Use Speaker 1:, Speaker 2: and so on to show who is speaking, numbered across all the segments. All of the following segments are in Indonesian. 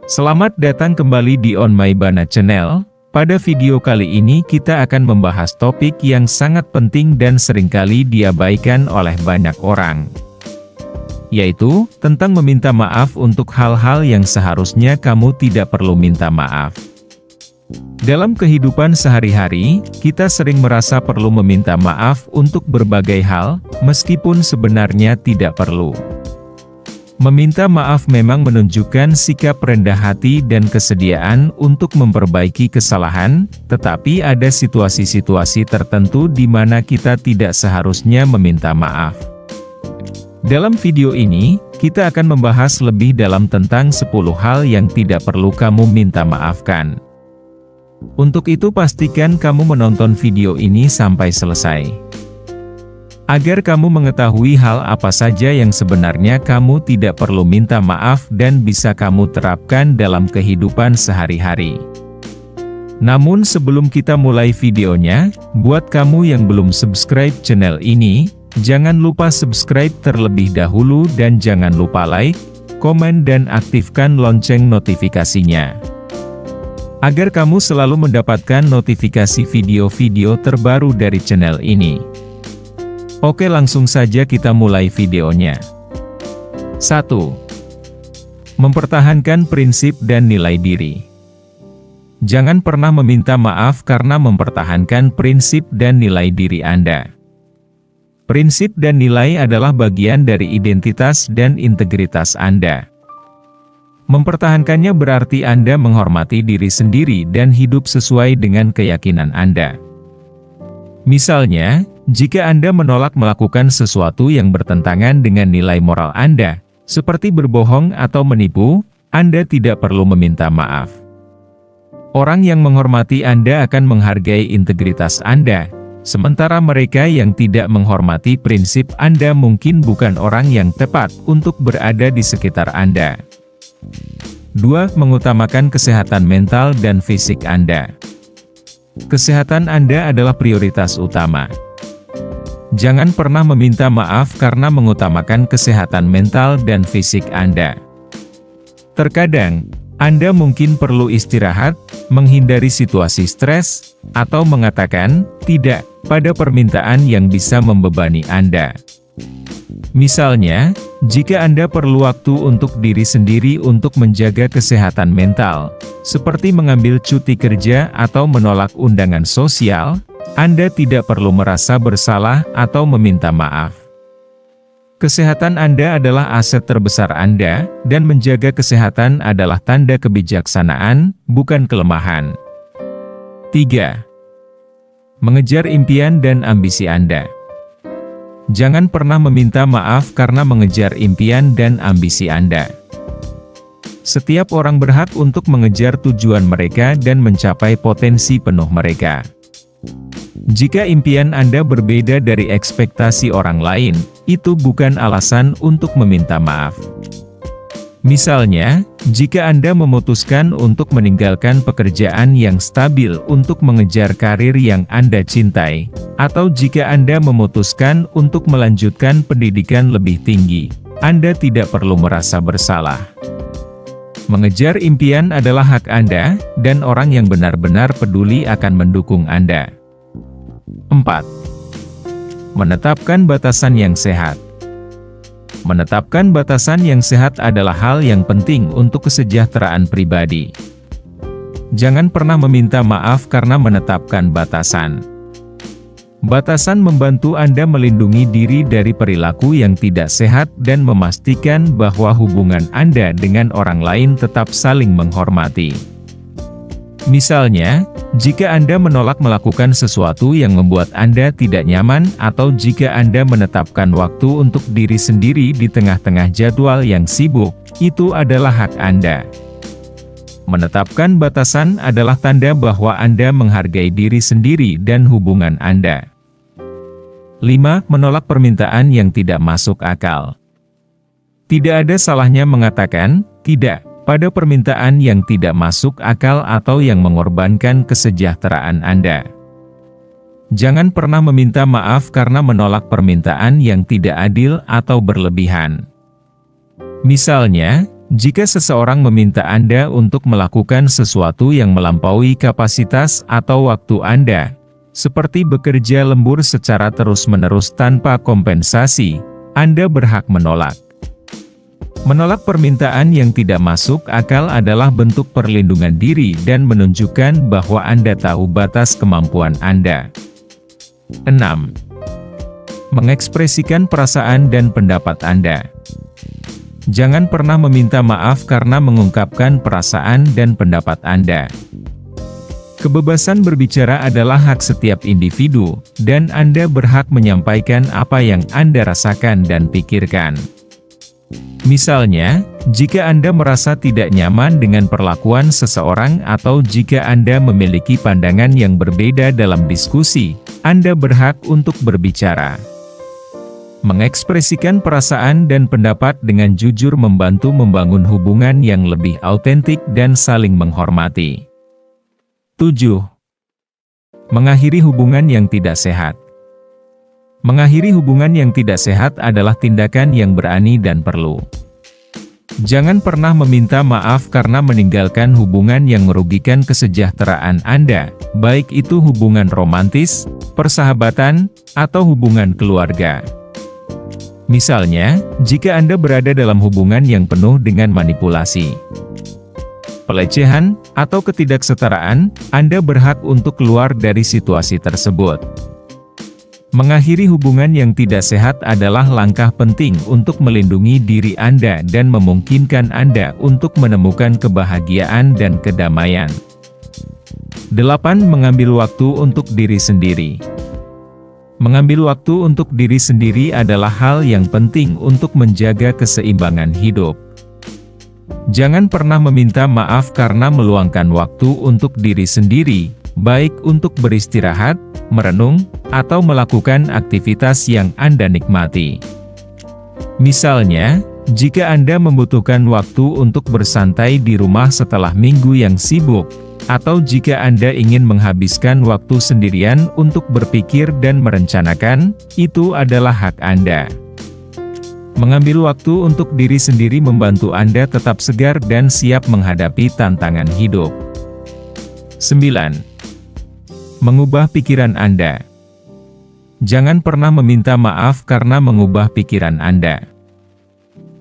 Speaker 1: Selamat datang kembali di On My Bana Channel. Pada video kali ini kita akan membahas topik yang sangat penting dan seringkali diabaikan oleh banyak orang, yaitu tentang meminta maaf untuk hal-hal yang seharusnya kamu tidak perlu minta maaf. Dalam kehidupan sehari-hari, kita sering merasa perlu meminta maaf untuk berbagai hal, meskipun sebenarnya tidak perlu. Meminta maaf memang menunjukkan sikap rendah hati dan kesediaan untuk memperbaiki kesalahan, tetapi ada situasi-situasi tertentu di mana kita tidak seharusnya meminta maaf. Dalam video ini, kita akan membahas lebih dalam tentang 10 hal yang tidak perlu kamu minta maafkan. Untuk itu pastikan kamu menonton video ini sampai selesai, agar kamu mengetahui hal apa saja yang sebenarnya kamu tidak perlu minta maaf dan bisa kamu terapkan dalam kehidupan sehari-hari. Namun sebelum kita mulai videonya, buat kamu yang belum subscribe channel ini, jangan lupa subscribe terlebih dahulu dan jangan lupa like, komen dan aktifkan lonceng notifikasinya, agar kamu selalu mendapatkan notifikasi video-video terbaru dari channel ini. Oke, langsung saja kita mulai videonya. 1. Mempertahankan prinsip dan nilai diri. Jangan pernah meminta maaf karena mempertahankan prinsip dan nilai diri Anda. Prinsip dan nilai adalah bagian dari identitas dan integritas Anda. Mempertahankannya berarti Anda menghormati diri sendiri dan hidup sesuai dengan keyakinan Anda. Misalnya, jika Anda menolak melakukan sesuatu yang bertentangan dengan nilai moral Anda, seperti berbohong atau menipu, Anda tidak perlu meminta maaf. Orang yang menghormati Anda akan menghargai integritas Anda, sementara mereka yang tidak menghormati prinsip Anda mungkin bukan orang yang tepat untuk berada di sekitar Anda. 2. Mengutamakan kesehatan mental dan fisik Anda. Kesehatan Anda adalah prioritas utama. Jangan pernah meminta maaf karena mengutamakan kesehatan mental dan fisik Anda. Terkadang, Anda mungkin perlu istirahat, menghindari situasi stres, atau mengatakan tidak pada permintaan yang bisa membebani Anda. Misalnya, jika Anda perlu waktu untuk diri sendiri untuk menjaga kesehatan mental, seperti mengambil cuti kerja atau menolak undangan sosial, Anda tidak perlu merasa bersalah atau meminta maaf. Kesehatan Anda adalah aset terbesar Anda, dan menjaga kesehatan adalah tanda kebijaksanaan, bukan kelemahan. 3. Mengejar impian dan ambisi Anda. Jangan pernah meminta maaf karena mengejar impian dan ambisi Anda. Setiap orang berhak untuk mengejar tujuan mereka dan mencapai potensi penuh mereka. Jika impian Anda berbeda dari ekspektasi orang lain, itu bukan alasan untuk meminta maaf. Misalnya, jika Anda memutuskan untuk meninggalkan pekerjaan yang stabil untuk mengejar karir yang Anda cintai, atau jika Anda memutuskan untuk melanjutkan pendidikan lebih tinggi, Anda tidak perlu merasa bersalah. Mengejar impian adalah hak Anda, dan orang yang benar-benar peduli akan mendukung Anda. 4. Menetapkan batasan yang sehat. Menetapkan batasan yang sehat adalah hal yang penting untuk kesejahteraan pribadi. Jangan pernah meminta maaf karena menetapkan batasan. Batasan membantu Anda melindungi diri dari perilaku yang tidak sehat dan memastikan bahwa hubungan Anda dengan orang lain tetap saling menghormati. Misalnya, jika Anda menolak melakukan sesuatu yang membuat Anda tidak nyaman atau jika Anda menetapkan waktu untuk diri sendiri di tengah-tengah jadwal yang sibuk, itu adalah hak Anda. Menetapkan batasan adalah tanda bahwa Anda menghargai diri sendiri dan hubungan Anda. 5. Menolak permintaan yang tidak masuk akal. Tidak ada salahnya mengatakan tidak pada permintaan yang tidak masuk akal atau yang mengorbankan kesejahteraan Anda. Jangan pernah meminta maaf karena menolak permintaan yang tidak adil atau berlebihan. Misalnya, jika seseorang meminta Anda untuk melakukan sesuatu yang melampaui kapasitas atau waktu Anda, seperti bekerja lembur secara terus-menerus tanpa kompensasi, Anda berhak menolak. Menolak permintaan yang tidak masuk akal adalah bentuk perlindungan diri dan menunjukkan bahwa Anda tahu batas kemampuan Anda. 6. Mengekspresikan perasaan dan pendapat Anda. Jangan pernah meminta maaf karena mengungkapkan perasaan dan pendapat Anda. Kebebasan berbicara adalah hak setiap individu, dan Anda berhak menyampaikan apa yang Anda rasakan dan pikirkan. Misalnya, jika Anda merasa tidak nyaman dengan perlakuan seseorang atau jika Anda memiliki pandangan yang berbeda dalam diskusi, Anda berhak untuk berbicara. Mengekspresikan perasaan dan pendapat dengan jujur membantu membangun hubungan yang lebih autentik dan saling menghormati. 7. Mengakhiri hubungan yang tidak sehat. Mengakhiri hubungan yang tidak sehat adalah tindakan yang berani dan perlu. Jangan pernah meminta maaf karena meninggalkan hubungan yang merugikan kesejahteraan Anda, baik itu hubungan romantis, persahabatan, atau hubungan keluarga. Misalnya, jika Anda berada dalam hubungan yang penuh dengan manipulasi, pelecehan, atau ketidaksetaraan, Anda berhak untuk keluar dari situasi tersebut. Mengakhiri hubungan yang tidak sehat adalah langkah penting untuk melindungi diri Anda dan memungkinkan Anda untuk menemukan kebahagiaan dan kedamaian. 8. Mengambil waktu untuk diri sendiri. Mengambil waktu untuk diri sendiri adalah hal yang penting untuk menjaga keseimbangan hidup. Jangan pernah meminta maaf karena meluangkan waktu untuk diri sendiri, baik untuk beristirahat, merenung, atau melakukan aktivitas yang Anda nikmati. Misalnya, jika Anda membutuhkan waktu untuk bersantai di rumah setelah minggu yang sibuk, atau jika Anda ingin menghabiskan waktu sendirian untuk berpikir dan merencanakan, itu adalah hak Anda. Mengambil waktu untuk diri sendiri membantu Anda tetap segar dan siap menghadapi tantangan hidup. 9. Mengubah pikiran Anda. Jangan pernah meminta maaf karena mengubah pikiran Anda.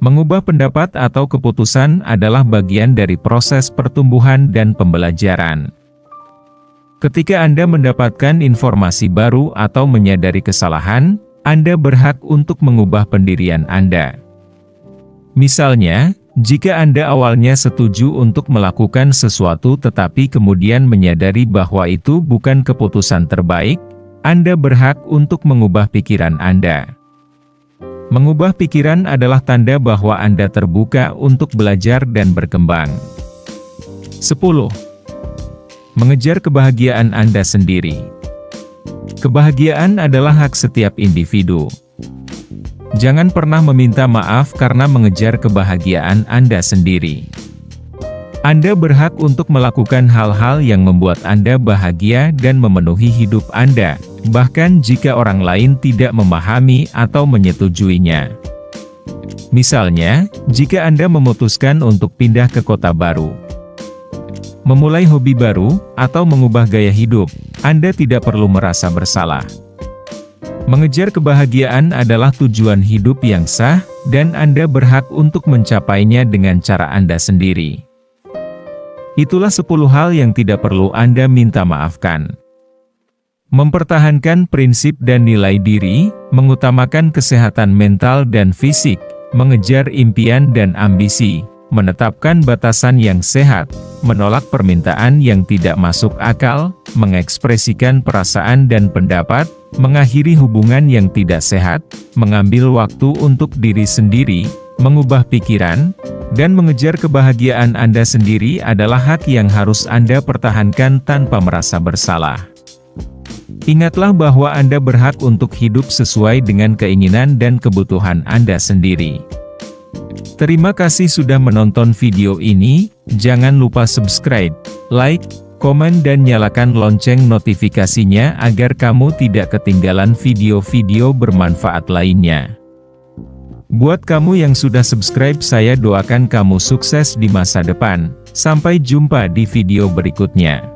Speaker 1: Mengubah pendapat atau keputusan adalah bagian dari proses pertumbuhan dan pembelajaran. Ketika Anda mendapatkan informasi baru atau menyadari kesalahan, Anda berhak untuk mengubah pendirian Anda. Misalnya, jika Anda awalnya setuju untuk melakukan sesuatu tetapi kemudian menyadari bahwa itu bukan keputusan terbaik, Anda berhak untuk mengubah pikiran Anda. Mengubah pikiran adalah tanda bahwa Anda terbuka untuk belajar dan berkembang. 10. Mengejar kebahagiaan Anda sendiri. Kebahagiaan adalah hak setiap individu. Jangan pernah meminta maaf karena mengejar kebahagiaan Anda sendiri. Anda berhak untuk melakukan hal-hal yang membuat Anda bahagia dan memenuhi hidup Anda, bahkan jika orang lain tidak memahami atau menyetujuinya. Misalnya, jika Anda memutuskan untuk pindah ke kota baru, memulai hobi baru, atau mengubah gaya hidup, Anda tidak perlu merasa bersalah. Mengejar kebahagiaan adalah tujuan hidup yang sah, dan Anda berhak untuk mencapainya dengan cara Anda sendiri. Itulah 10 hal yang tidak perlu Anda minta maafkan. Mempertahankan prinsip dan nilai diri, mengutamakan kesehatan mental dan fisik, mengejar impian dan ambisi, menetapkan batasan yang sehat, menolak permintaan yang tidak masuk akal, mengekspresikan perasaan dan pendapat, mengakhiri hubungan yang tidak sehat, mengambil waktu untuk diri sendiri, mengubah pikiran, dan mengejar kebahagiaan Anda sendiri adalah hak yang harus Anda pertahankan tanpa merasa bersalah. Ingatlah bahwa Anda berhak untuk hidup sesuai dengan keinginan dan kebutuhan Anda sendiri. Terima kasih sudah menonton video ini, jangan lupa subscribe, like, komen dan nyalakan lonceng notifikasinya agar kamu tidak ketinggalan video-video bermanfaat lainnya. Buat kamu yang sudah subscribe, saya doakan kamu sukses di masa depan. Sampai jumpa di video berikutnya.